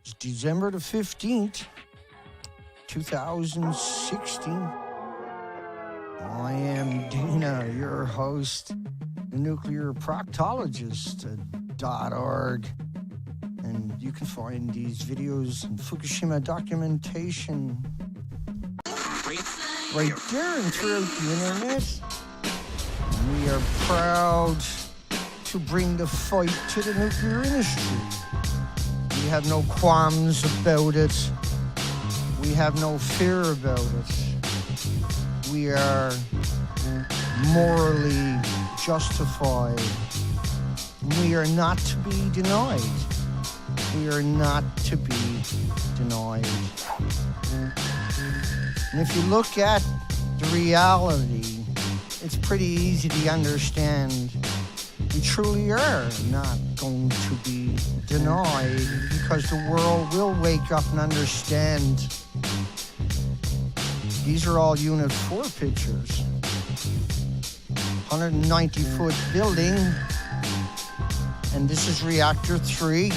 It's December the 15th, 2016. I am Dina, your host, the nuclear proctologist.org. And you can find these videos and Fukushima documentation right there and throughout the internet. And we are proud to bring the fight to the nuclear industry. We have no qualms about it. We have no fear about it. We are morally justified. We are not to be denied. We are not to be denied. And if you look at the reality, it's pretty easy to understand. We truly are not going to be denied because the world will wake up and understand. These are all Unit 4 pictures. 190-foot building, and this is Reactor 3.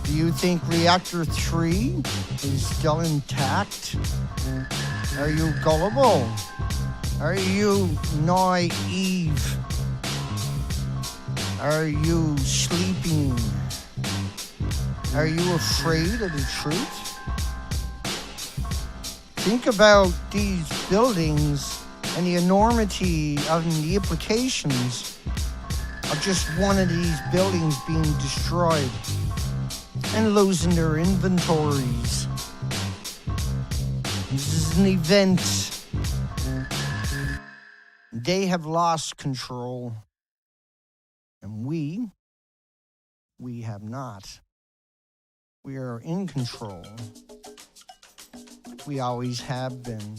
Do you think Reactor 3 is still intact? Are you gullible? Are you naive? Are you sleeping? Are you afraid of the truth? Think about these buildings and the enormity of the implications of just one of these buildings being destroyed and losing their inventories. This is an event. They have lost control. And we have not. We are in control. We always have been.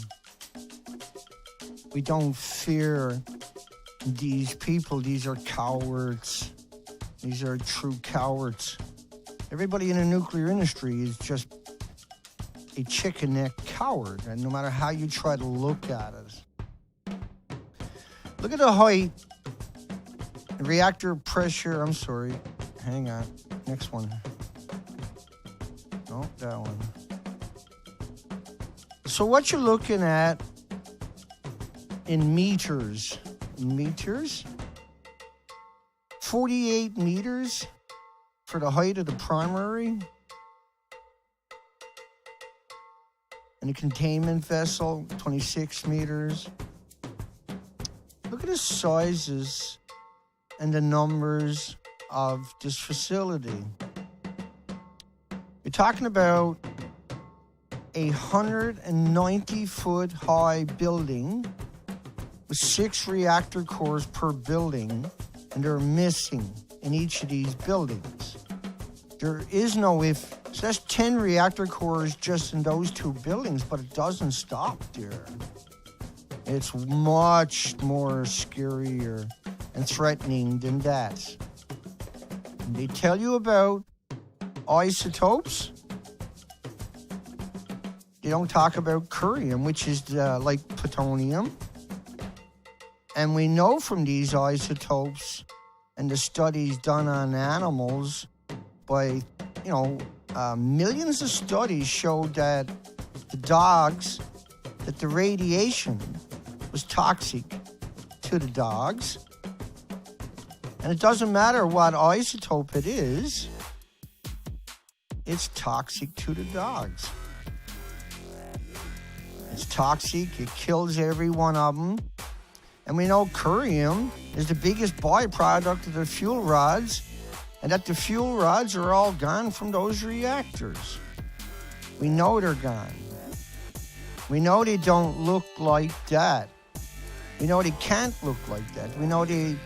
We don't fear these people. These are cowards. These are true cowards. Everybody in the nuclear industry is just a chicken neck coward, and no matter how you try to look at it. Look at the height. Reactor pressure, I'm sorry. Hang on. Next one. Oh, that one. So what you're looking at in meters. 48 meters for the height of the primary. And the containment vessel, 26 meters. Look at the sizes and the numbers of this facility. You're talking about a 190-foot high building with 6 reactor cores per building, and they're missing in each of these buildings. There is no if. So that's 10 reactor cores just in those 2 buildings, but it doesn't stop there. It's much more scarier and threatening than that. And they tell you about isotopes. They don't talk about curium, which is like plutonium. And we know from these isotopes and the studies done on animals by, millions of studies showed that the radiation was toxic to the dogs. And it doesn't matter what isotope it is, it's toxic to the dogs. It's toxic, it kills every one of them. And we know curium is the biggest byproduct of the fuel rods, and that the fuel rods are all gone from those reactors. We know they're gone. We know they don't look like that. We know they can't look like that. We know the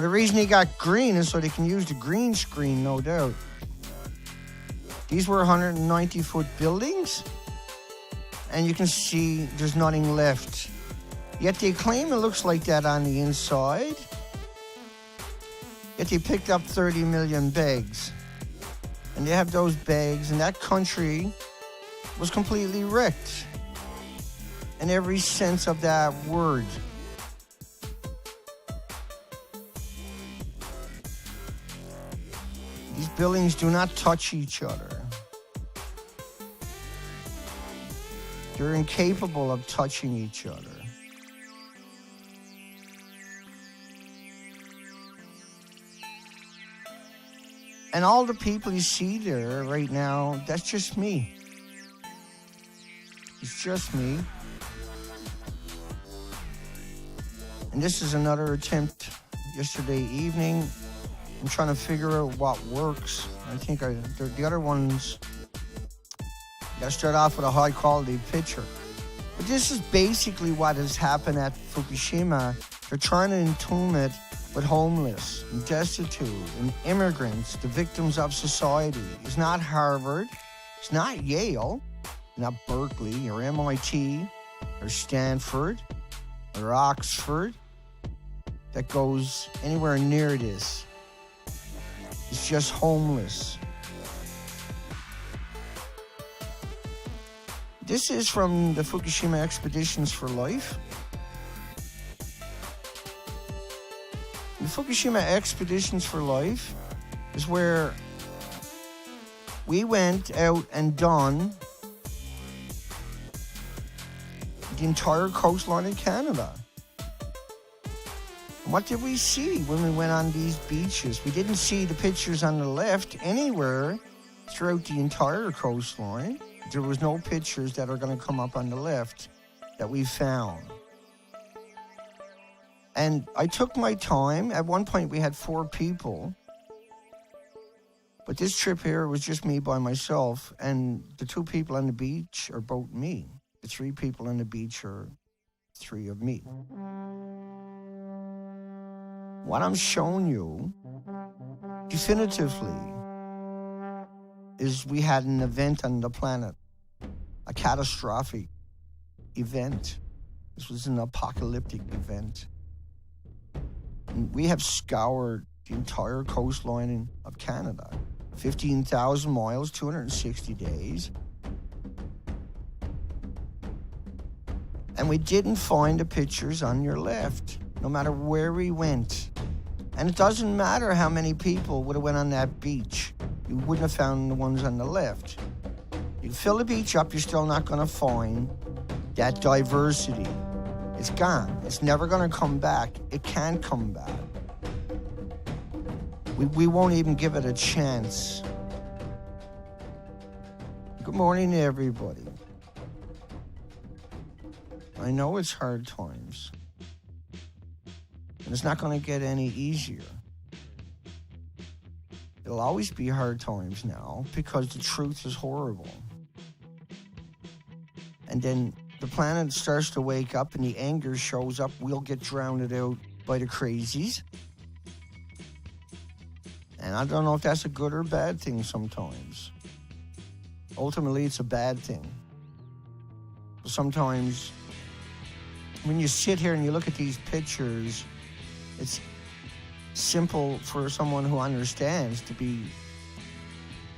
reason they got green is so they can use the green screen, no doubt. These were 190-foot buildings, and you can see there's nothing left. Yet they claim it looks like that on the inside. Yet they picked up 30 million bags. And they have those bags, and that country was completely wrecked. In every sense of that word. These buildings do not touch each other. They're incapable of touching each other. And all the people you see there right now, that's just me. It's just me. And this is another attempt yesterday evening. I'm trying to figure out what works. I think the other ones, gotta start off with a high quality picture. But this is basically what has happened at Fukushima. They're trying to entomb it with homeless and destitute and immigrants, the victims of society. It's not Harvard, it's not Yale, not Berkeley or MIT or Stanford or Oxford that goes anywhere near this. It's just homeless. This is from the Fukushima Expeditions for Life. The Fukushima Expeditions for Life is where we went out and done the entire coastline of Canada. And what did we see when we went on these beaches? We didn't see the pictures on the left anywhere throughout the entire coastline. There was no pictures that are going to come up on the left that we found. And I took my time. At one point, we had 4 people. But this trip here was just me by myself. And the 2 people on the beach are both me. The 3 people on the beach are 3 of me. What I'm showing you definitively is we had an event on the planet, a catastrophic event. This was an apocalyptic event. And we have scoured the entire coastline of Canada, 15,000 miles, 260 days. And we didn't find the pictures on your left, no matter where we went. And it doesn't matter how many people would have went on that beach. You wouldn't have found the ones on the left. You fill the beach up, you're still not going to find that diversity. It's gone. It's never going to come back. It can't come back. We won't even give it a chance. Good morning, everybody. I know it's hard times. And it's not going to get any easier. It'll always be hard times now because the truth is horrible. And then the planet starts to wake up and the anger shows up. We'll get drowned out by the crazies. And I don't know if that's a good or bad thing sometimes. Ultimately, it's a bad thing. But sometimes, when you sit here and you look at these pictures, it's simple for someone who understands to be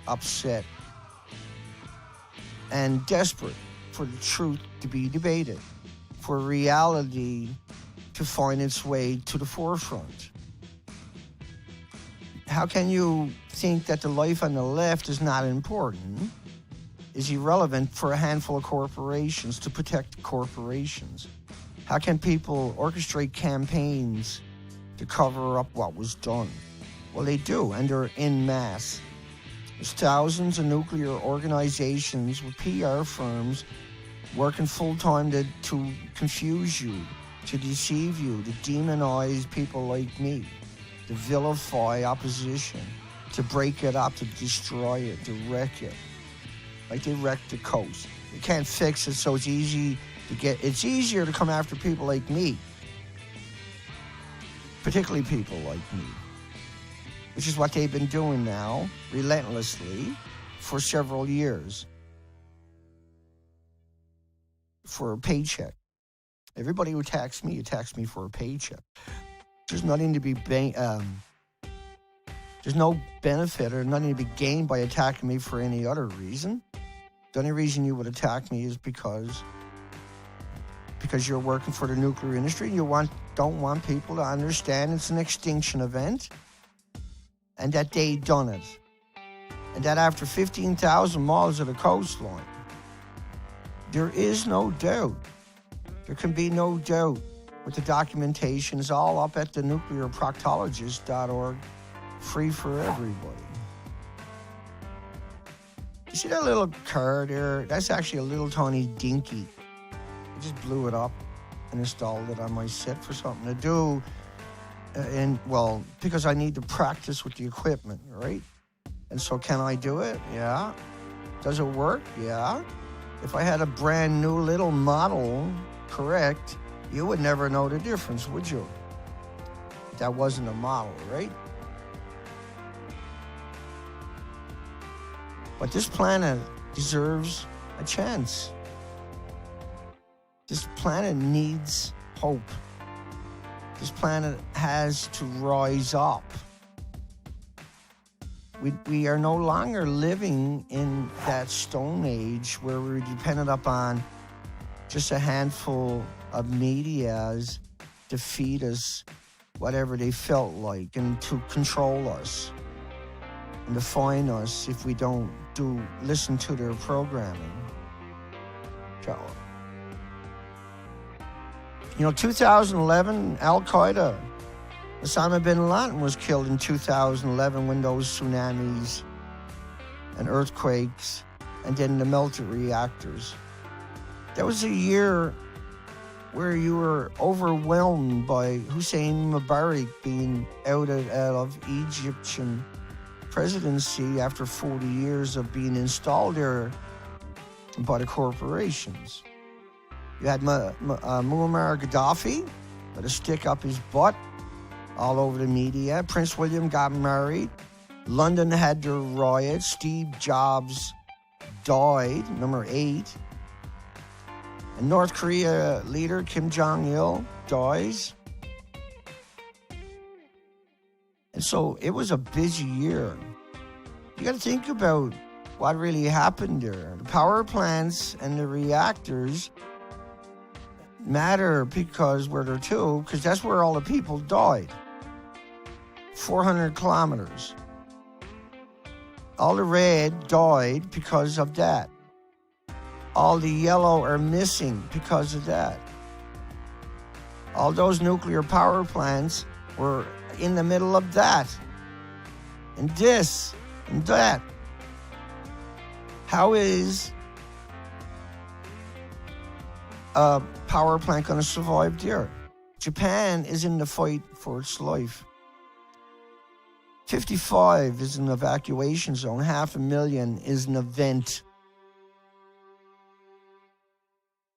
upset and desperate for the truth to be debated, for reality to find its way to the forefront. How can you think that the life on the left is not important, is irrelevant for a handful of corporations to protect corporations? How can people orchestrate campaigns to cover up what was done? Well, they do, and they're en masse. There's thousands of nuclear organizations with PR firms working full-time to confuse you, to deceive you, to demonize people like me, to vilify opposition, to break it up, to destroy it, to wreck it. Like they wrecked the coast. You can't fix it, so it's easier to come after people like me, particularly people like me, which is what they've been doing now, relentlessly, for several years, for a paycheck. Everybody who attacks me for a paycheck. There's nothing to be, there's no benefit or nothing to be gained by attacking me for any other reason. The only reason you would attack me is because you're working for the nuclear industry. You don't want people to understand it's an extinction event and that they done it. and that after 15,000 miles of the coastline. There is no doubt. There can be no doubt. With the documentation is all up at the nuclearproctologist.org, free for everybody. You see that little car there? That's actually a little tiny dinky. I just blew it up and installed it on my set for something to do. Because I need to practice with the equipment, right? And so can I do it? Yeah. Does it work? Yeah. If I had a brand new little model, correct, you would never know the difference, would you? That wasn't a model, right? But this planet deserves a chance. This planet needs hope. This planet has to rise up. We are no longer living in that Stone Age where we're dependent upon just a handful of medias to feed us whatever they felt like and to control us and define us if we don't listen to their programming. So, 2011, Al-Qaeda, Osama bin Laden was killed in 2011 when those tsunamis and earthquakes and then the melted reactors. That was a year where you were overwhelmed by Hussein Mubarak being outed out of Egyptian presidency after 40 years of being installed there by the corporations. You had Muammar Gaddafi with a stick up his butt all over the media. Prince William got married. London had their riots. Steve Jobs died, number 8. And North Korea leader Kim Jong-il dies. And so it was a busy year. You got to think about what really happened there. The power plants and the reactors matter because that's where all the people died. 400 kilometers. All the red died because of that. All the yellow are missing because of that. All those nuclear power plants were in the middle of that. And this and that. How is a power plant going to survive there? Japan is in the fight for its life. 55 is an evacuation zone. 500,000 is an event.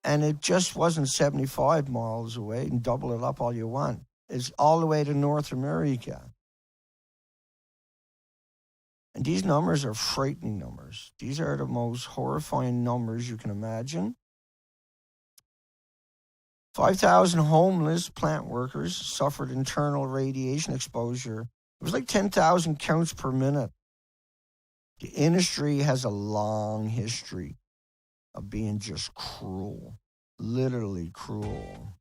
And it just wasn't 75 miles away, and double it up all you want. It's all the way to North America. And these numbers are frightening numbers. These are the most horrifying numbers you can imagine. 5,000 homeless plant workers suffered internal radiation exposure. It was like 10,000 counts per minute. The industry has a long history of being just cruel, literally cruel.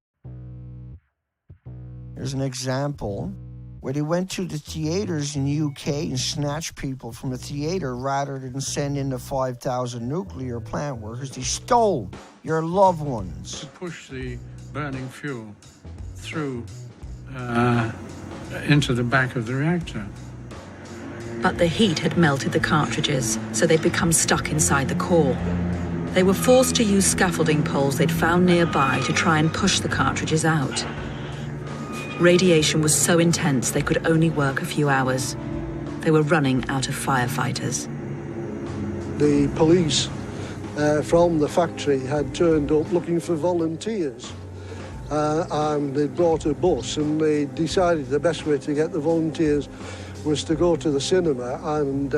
Here's an example where they went to the theaters in the UK and snatched people from the theater rather than send in the 5,000 nuclear plant workers. They stole your loved ones. To push the burning fuel through into the back of the reactor. But the heat had melted the cartridges, so they'd become stuck inside the core. They were forced to use scaffolding poles they'd found nearby to try and push the cartridges out. Radiation was so intense they could only work a few hours. They were running out of firefighters. The police from the factory had turned up looking for volunteers. And they brought a bus, and they decided the best way to get the volunteers was to go to the cinema and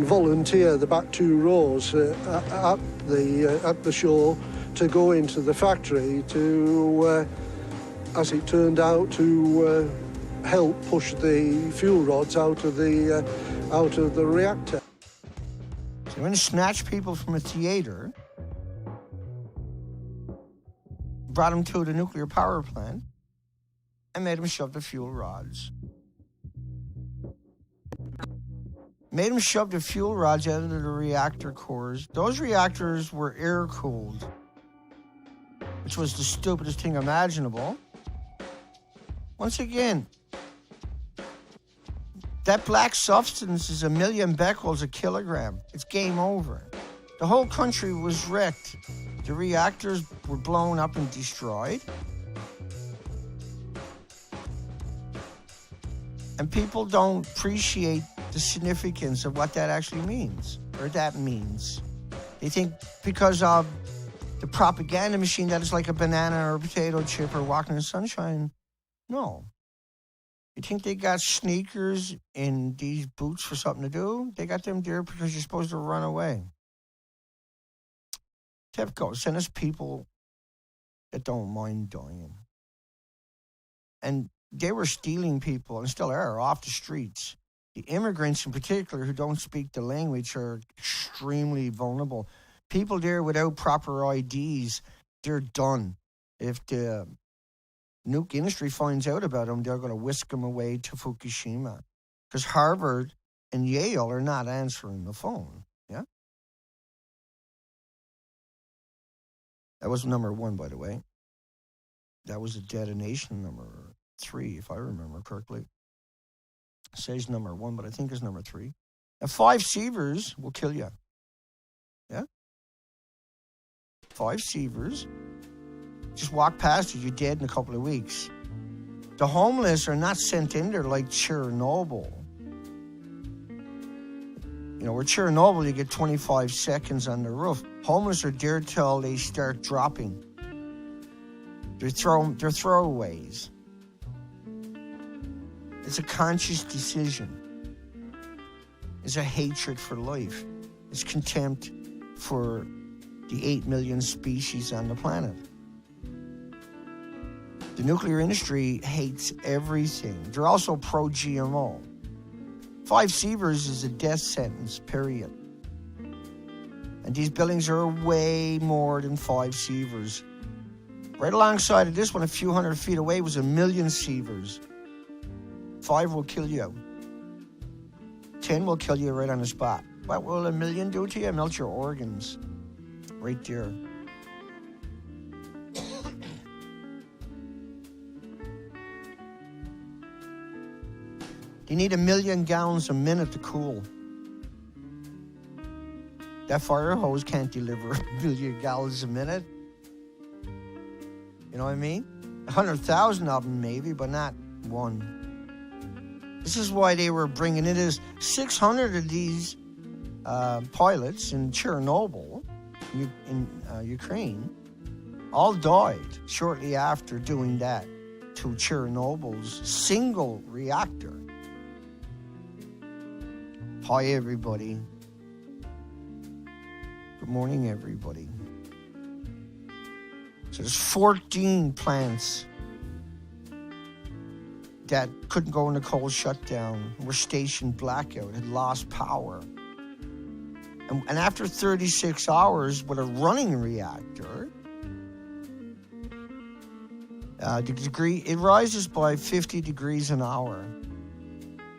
volunteer the back 2 rows at the show to go into the factory to, as it turned out, to help push the fuel rods out of the reactor. So they went to snatch people from a theater, brought them to the nuclear power plant, and made them shove the fuel rods. Made them shove the fuel rods out of the reactor cores. Those reactors were air-cooled, which was the stupidest thing imaginable. Once again, that black substance is 1 million becquerels a kilogram. It's game over. The whole country was wrecked. The reactors were blown up and destroyed. And people don't appreciate the significance of what that actually means, or that means. They think because of the propaganda machine that it's like a banana or a potato chip or walking in the sunshine. No. You think they got sneakers in these boots for something to do? They got them there because you're supposed to run away. TEPCO, send us people that don't mind dying. And they were stealing people, and still are, off the streets. The immigrants in particular who don't speak the language are extremely vulnerable. People there without proper IDs, they're done. If the nuke industry finds out about them, they're going to whisk them away to Fukushima. Because Harvard and Yale are not answering the phone. Yeah? That was number 1, by the way. That was a detonation number 3, if I remember correctly. It says number 1, but I think it's number 3. Now, 5 sievers will kill you. Yeah? 5 sievers. Just walk past you, you're dead in a couple of weeks. The homeless are not sent in there like Chernobyl. You know, where Chernobyl, you get 25 seconds on the roof. Homeless are there till they start dropping. They're throwaways. It's a conscious decision. It's a hatred for life. It's contempt for the 8 million species on the planet. The nuclear industry hates everything. They're also pro-GMO. 5 sievers is a death sentence, period. And these buildings are way more than 5 sievers. Right alongside of this one, a few hundred feet away, was 1 million sievers. 5 will kill you. 10 will kill you right on the spot. What will 1 million do to you? Melt your organs. Right there. You need 1 million gallons a minute to cool. That fire hose can't deliver 1 million gallons a minute. You know what I mean? 100,000 of them maybe, but not 1. This is why they were bringing in this 600 of these pilots in Chernobyl, in Ukraine, all died shortly after doing that to Chernobyl's single reactor. Hi, everybody. Good morning, everybody. So there's 14 plants that couldn't go into cold shutdown, were stationed blackout, had lost power. And after 36 hours with a running reactor, it rises by 50 degrees an hour.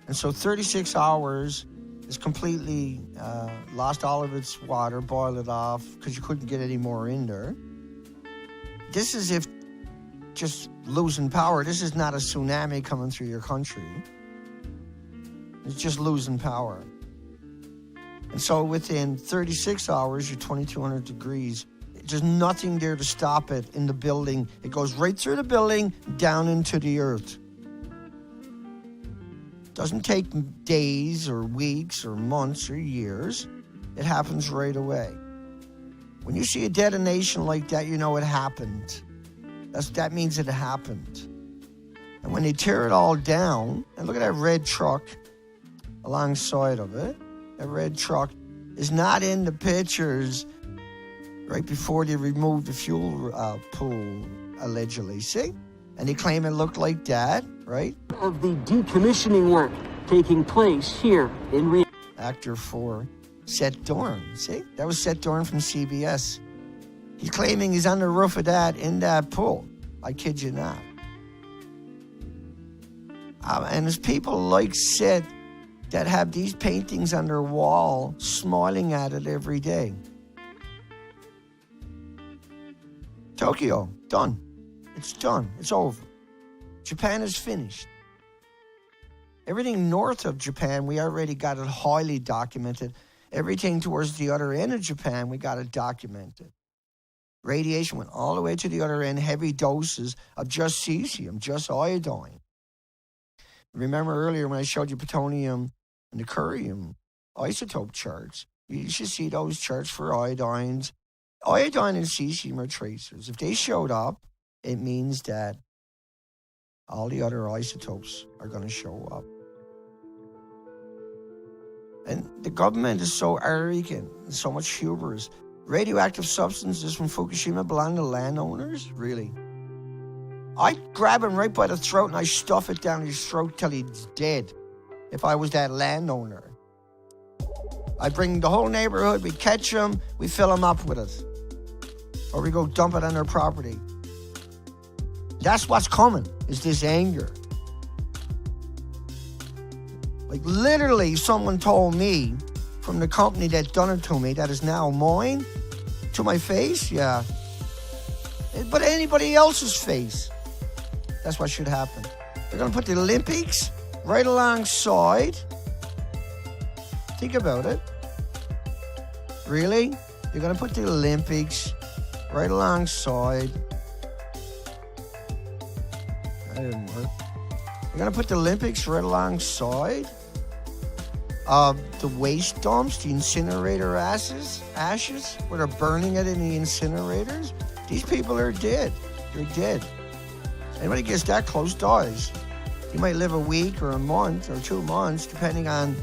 And so 36 hours is completely lost all of its water, boiled it off because you couldn't get any more in there. This is if just losing power. This is not a tsunami coming through your country. It's just losing power. And so within 36 hours, you're 2,200 degrees. There's nothing there to stop it in the building. It goes right through the building, down into the earth. Doesn't take days or weeks or months or years. It happens right away. When you see a detonation like that, you know it happened. That means it happened. And when they tear it all down, and look at that red truck alongside of it. That red truck is not in the pictures right before they removed the fuel pool, allegedly. See? And they claim it looked like that, right? Of the decommissioning work taking place here in Actor 4, Seth Dorn. See? That was Seth Dorn from CBS. He's claiming he's on the roof of that in that pool. I kid you not. And there's people like Seth that have these paintings on their wall, smiling at it every day. Tokyo, done. It's done. It's over. Japan is finished. Everything north of Japan, we already got it highly documented. Everything towards the other end of Japan, we got it documented. Radiation went all the way to the other end, heavy doses of just cesium, just iodine. Remember earlier when I showed you plutonium and the curium isotope charts? You should see those charts for iodines. Iodine and cesium are tracers. If they showed up, it means that all the other isotopes are going to show up. And the government is so arrogant and so much hubris. Radioactive substances from Fukushima belong to landowners? Really? I'd grab him right by the throat and I stuff it down his throat till he's dead if I was that landowner. I'd bring the whole neighborhood, we catch him, we fill him up with it. Or we go dump it on their property. That's what's coming, is this anger. Like literally someone told me from the company that done it to me, that is now mine, to my face, yeah. But anybody else's face. That's what should happen. They're going to put the Olympics right alongside. Think about it. Really? You're going to put the Olympics right alongside. That didn't work. You're going to put the Olympics right alongside the waste dumps, the incinerator ashes, where they're burning it in the incinerators. These people are dead. They're dead. Anybody gets that close dies. You might live a week or a month or 2 months, depending on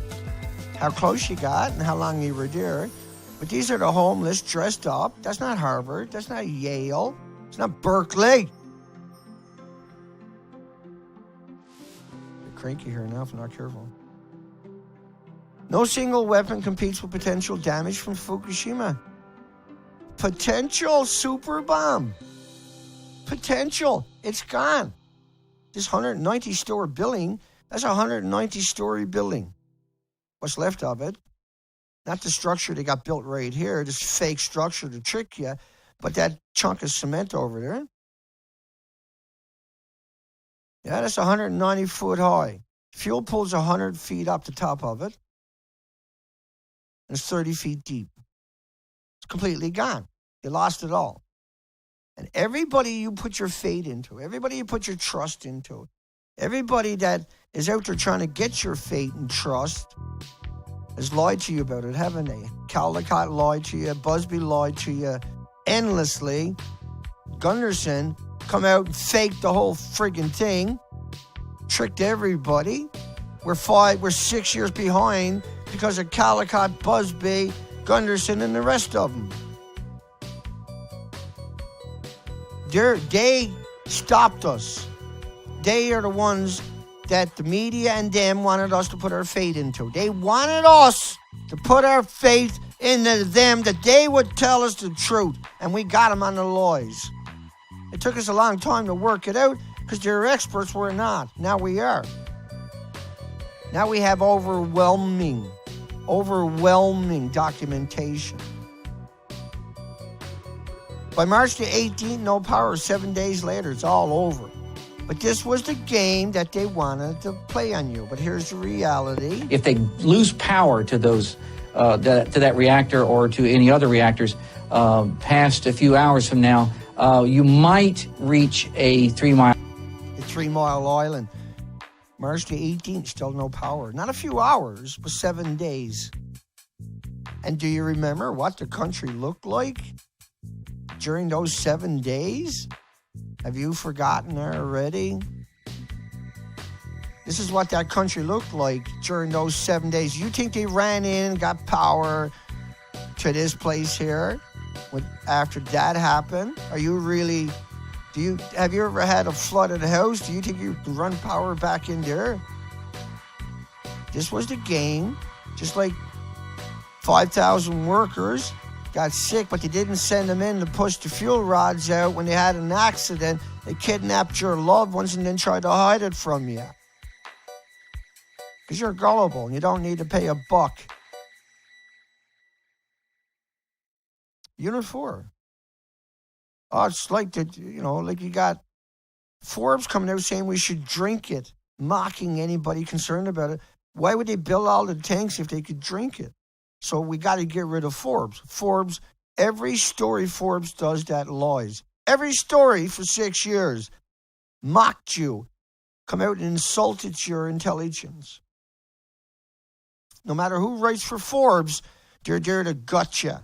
how close you got and how long you were there. But these are the homeless dressed up. That's not Harvard. That's not Yale. It's not Berkeley. You're cranky here now if you're not careful. No single weapon competes with potential damage from Fukushima. Potential super bomb. Potential. It's gone. This 190-story building, that's a 190-story building. What's left of it? Not the structure they got built right here, this fake structure to trick you, but that chunk of cement over there. Yeah, that's 190 foot high. Fuel pool's 100 feet up the top of it. And it's 30 feet deep. It's completely gone. You lost it all. And everybody you put your faith into, everybody you put your trust into, everybody that is out there trying to get your faith and trust has lied to you about it, haven't they? Caldecott lied to you. Busby lied to you endlessly. Gunderson come out and faked the whole friggin' thing. Tricked everybody. We're 6 years behind because of Caldecott, Busby, Gunderson, and the rest of them. They stopped us. They are the ones that the media and them wanted us to put our faith into. They wanted us to put our faith into them, that they would tell us the truth. And we got them on the lies. It took us a long time to work it out because they're experts, we're not. Now we are. Now we have overwhelming documentation. By March the 18th, no power. 7 days later, it's all over. But this was the game that they wanted to play on you. But here's the reality. If they lose power to those, to that reactor or to any other reactors past a few hours from now, you might reach a 3 Mile. A 3 Mile Island. March the 18th, still no power. Not a few hours, but 7 days. And do you remember what the country looked like during those 7 days? Have you forgotten already? This is what that country looked like during those 7 days. You think they ran in, got power to this place here after that happened? Are you really... Have you ever had a flooded house? Do you think you can run power back in there? This was the game. Just like 5,000 workers got sick, but they didn't send them in to push the fuel rods out when they had an accident. They kidnapped your loved ones and then tried to hide it from you. because you're gullible and you don't need to pay a buck. Unit 4. Oh, it's like that, like you got Forbes coming out saying we should drink it, mocking anybody concerned about it. Why would they build all the tanks if they could drink it? So we got to get rid of Forbes. Forbes, every story Forbes does that lies. Every story for 6 years mocked you, come out and insulted your intelligence. No matter who writes for Forbes, they're there to gut you.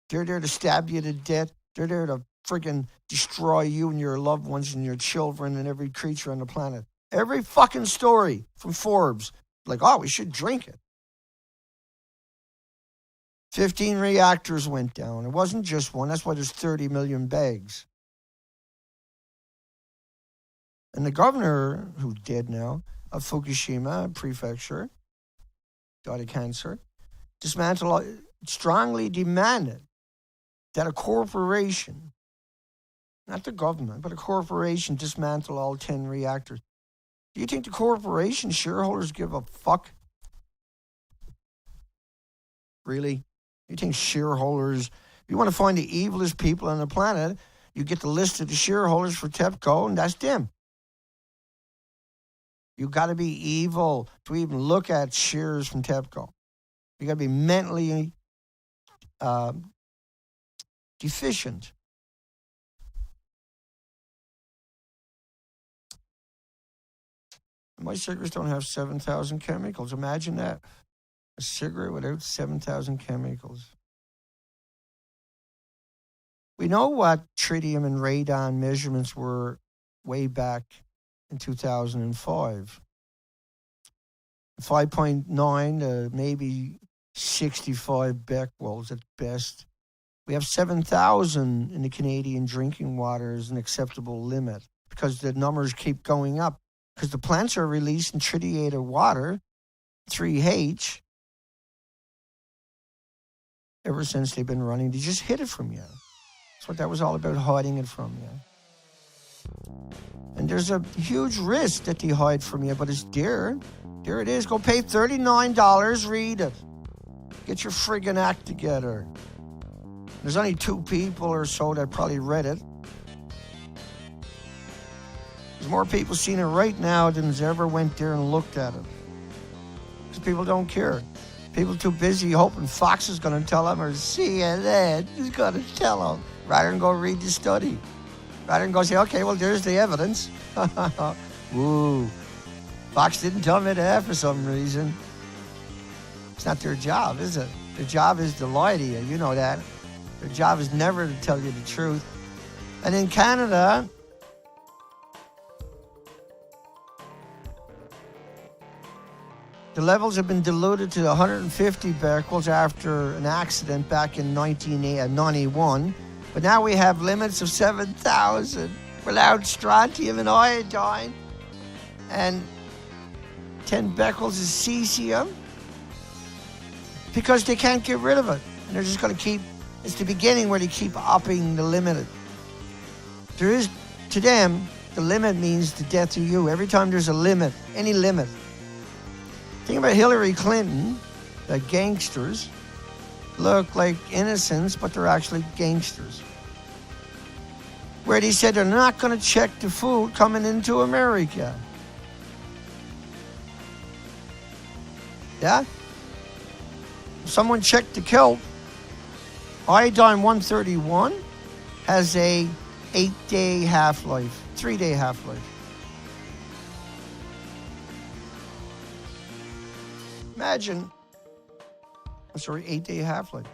They're there to stab you to death. They're there to friggin' destroy you and your loved ones and your children and every creature on the planet. Every fucking story from Forbes, like, oh, we should drink it. 15 reactors went down. It wasn't just one. That's why there's 30 million bags. And the governor, who's dead now, of Fukushima Prefecture, died of cancer, strongly demanded that a corporation, not the government, but a corporation dismantle all 10 reactors. Do you think the corporation shareholders give a fuck? Really? You think shareholders, if you want to find the evilest people on the planet, you get the list of the shareholders for TEPCO, and that's them. You got to be evil to even look at shares from TEPCO. You got to be mentally deficient. My cigarettes don't have 7,000 chemicals. Imagine that. A cigarette without 7,000 chemicals. We know what tritium and radon measurements were way back in 2005. 5.9 to maybe 65 becquerels at best. We have 7,000 in the Canadian drinking water as an acceptable limit because the numbers keep going up. Because the plants are releasing tritiated water, 3H, ever since they've been running. They just hid it from you. That's what that was all about, hiding it from you. And there's a huge risk that they hide from you, but it's there. There it is. Go pay $39, read it. Get your friggin' act together. There's only 2 people or so that probably read it. There's more people seeing it right now than has ever went there and looked at it. Because people don't care. People too busy hoping Fox is going to tell them or CNN is going to tell them. Rather than go read the study. Rather than go say, okay, well, there's the evidence. Woo. Fox didn't tell me that for some reason. It's not their job, is it? Their job is to lie to you. You know that. Their job is never to tell you the truth. And in Canada, the levels have been diluted to 150 becquerels after an accident back in 1991. But now we have limits of 7,000 without strontium and iodine. And 10 becquerels is cesium. Because they can't get rid of it. And they're just going to keep, it's the beginning where they keep upping the limit. There is, to them, the limit means the death of you. Every time there's a limit, any limit. Think about Hillary Clinton, the gangsters look like innocents, but they're actually gangsters. Where they said they're not going to check the food coming into America. Yeah? Someone checked the kelp. Iodine 131 has a 8-day half-life, 3-day half-life. Imagine, 8-day half-life.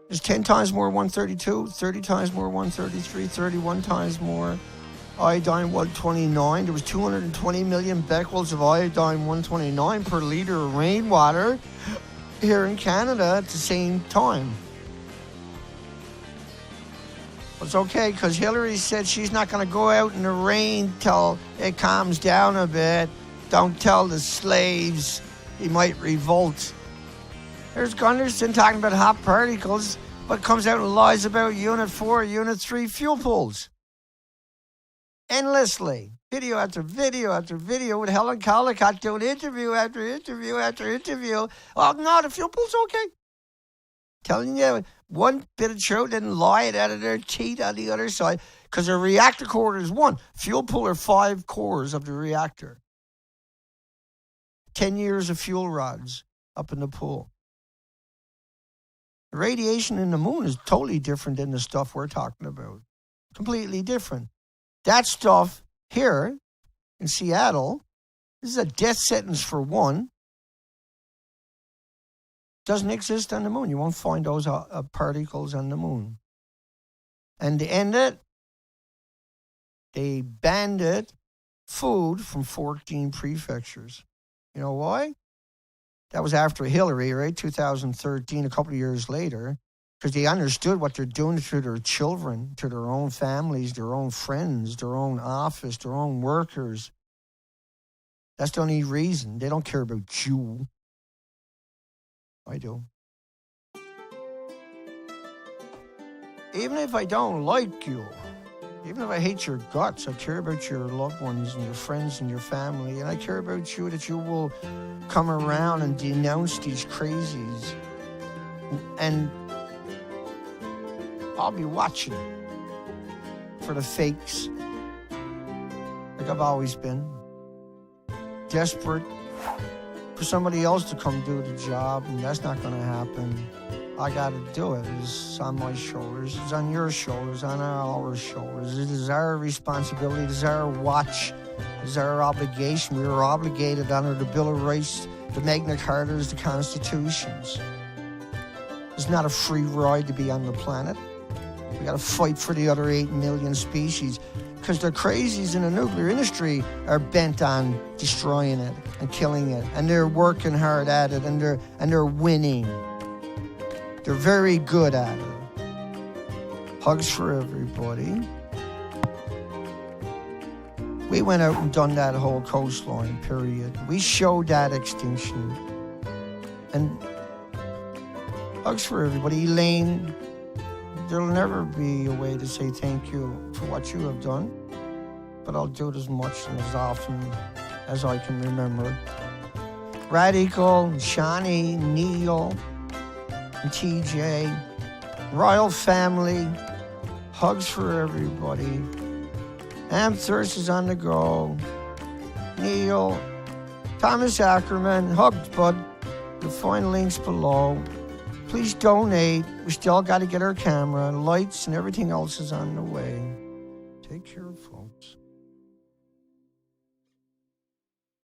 There's 10 times more 132, 30 times more 133, 31 times more iodine 129. There was 220 million becquerels of iodine 129 per liter of rainwater here in Canada at the same time. It's okay, because Hillary said she's not going to go out in the rain till it calms down a bit. Don't tell the slaves he might revolt. There's Gunderson talking about hot particles, but comes out and lies about Unit 4, Unit 3 fuel pools. endlessly. Video after video after video with Helen Collicott doing interview after interview after interview. Oh, no, the fuel pool's okay. Telling you, one bit of truth didn't lie it out of their teeth on the other side, because the reactor core is one. Fuel pool are 5 cores of the reactor. 10 years of fuel rods up in the pool. The radiation in the moon is totally different than the stuff we're talking about. Completely different. That stuff here in Seattle, this is a death sentence for one. Doesn't exist on the moon. You won't find those particles on the moon. And to end it, they banned food from 14 prefectures. You know why? That was after Hillary, right? 2013, a couple of years later, because they understood what they're doing to their children, to their own families, their own friends, their own office, their own workers. That's the only reason. They don't care about you. I do. Even if I don't like you, even if I hate your guts, I care about your loved ones and your friends and your family, and I care about you, that you will come around and denounce these crazies. And I'll be watching for the fakes, like I've always been. Desperate for somebody else to come do the job, and that's not going to happen. I got to do it. It's on my shoulders. It's on your shoulders, on our shoulders. It is our responsibility. It is our watch. It is our obligation. We are obligated under the Bill of Rights, the Magna Cartas, the Constitutions. It's not a free ride to be on the planet. We got to fight for the other 8 million species, because the crazies in the nuclear industry are bent on destroying it and killing it, and they're working hard at it, and they're winning. They're very good at it. Hugs for everybody. We went out and done that whole coastline, period. We showed that extinction. And hugs for everybody. Elaine, there'll never be a way to say thank you for what you have done, but I'll do it as much and as often as I can remember. Radical, Shani, Neil, and TJ, Royal Family, hugs for everybody. Amthurst is on the go. Neil, Thomas Ackerman, hugs, bud. You'll find links below. Please donate. We still got to get our camera, lights, and everything else is on the way. Take care, folks.